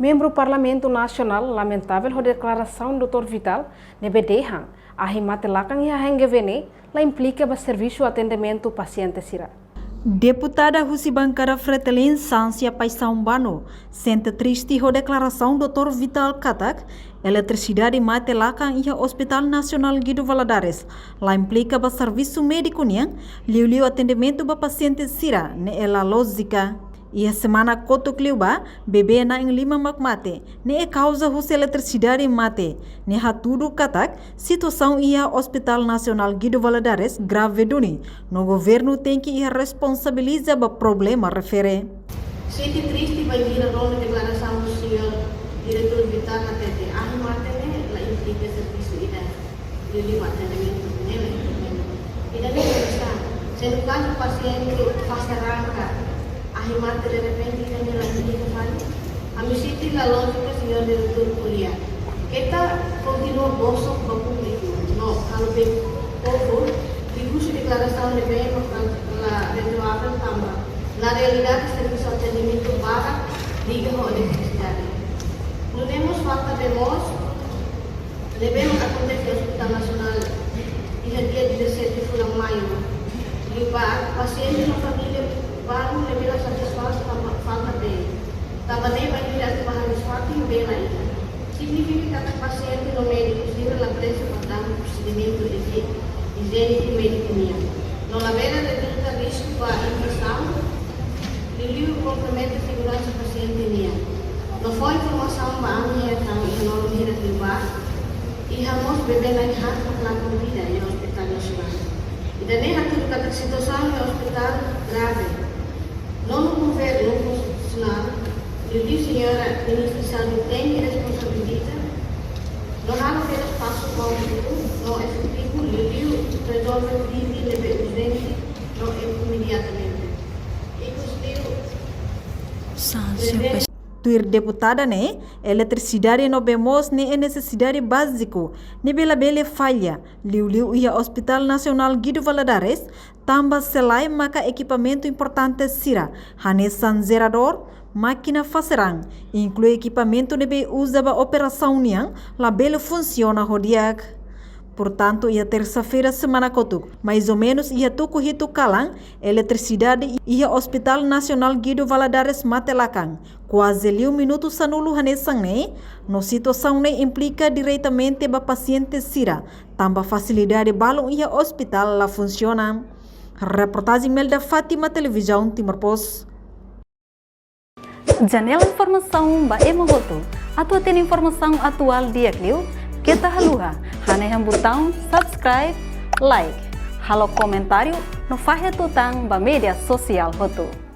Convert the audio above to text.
Membro Parlamento Nacional lamentável a declaração do Dr. Vital nebedehan a himatelakan e a hengevene la implica ba serviço atendimento paciente sira. Deputada Husi Bancada Fretelin Sância Paisão Bano sente triste a declaração do Dr. Vital Katak, eletricidade matelakan e Hospital Nacional Guido Valadares, lá implica ba serviço médico niang, liu atendimento ba paciente sira, ne ela lógica. E a semana koto kliuba, bebê na em lima makmate, ne é causa hus eletricidade mate, ne ha tudo katak, situação ia Hospital Nacional Guido Valadares grave duni, no governo tem que ir responsabiliza ba problema refere. Sente triste vai vir a nova declaração do senhor diretor Vital Katete, a mate ne la implica serviço ida, liu atendimento nele, ida ne bisa, sendo caso paciente pasarangka, mate de repente kami lagi di kembali. Kami siti la lógica senhor diretor kuliah. Kita continua bosok baku itu. No, kalau be povo, dibusi declaração de bem la renovável também. Na realidade, serviço atendimento para liga ho eletricidade. Não temos falta de nós. Devemos acontecer no Hospital Nacional e dia 17 de maio. E para paciente na família baru lebih satisfaksi falta de tabane bagi tidak satisfaksi bela ini significa que paciente no médico sira la presa para dar procedimento higiênico médico no la vera de tudo risco para infecção liu compromete a segurança paciente nia no foi informação ba ania tang inom hira tiba e hamos bebê na hak para vida em Hospital Nacional e daí hatu kata situação no hospital grave. Não no governo constitucional, eu disse, senhora ministra de Saúde, tem responsabilidade. Não há que espaço público, não é efetivo, eu digo, resolve o crime urgente, não imediatamente. E conseguiu. Tuir deputada ne, eletricidade no bemos ne é necessidade básico, ne bela falha, liu ia Hospital Nacional Guido Valadares, tamba selai maka equipamento importante sira, hanesan zerador, máquina faserang, inclui equipamento nebe usa ba operação niang, la bela funciona hodiak. Portanto, ia terça-feira semana kotuk, mais ou menos ia tuku hitu kalang, eletricidade ia Hospital Nacional Guido Valadares matelakan. Quase 1 minuto sanulu hanesang ne, no situação ne implica diretamente ba paciente sira, tamba facilidade balong ia hospital la funciona. Reportagem Melda Fátima, Televisão Timor Post. Janela informação ba emogoto, atua tem informação atual dia kliu, kita haluha, haneham botão subscribe, like, halo comentário, no fahe tutang ba media sosial hotu.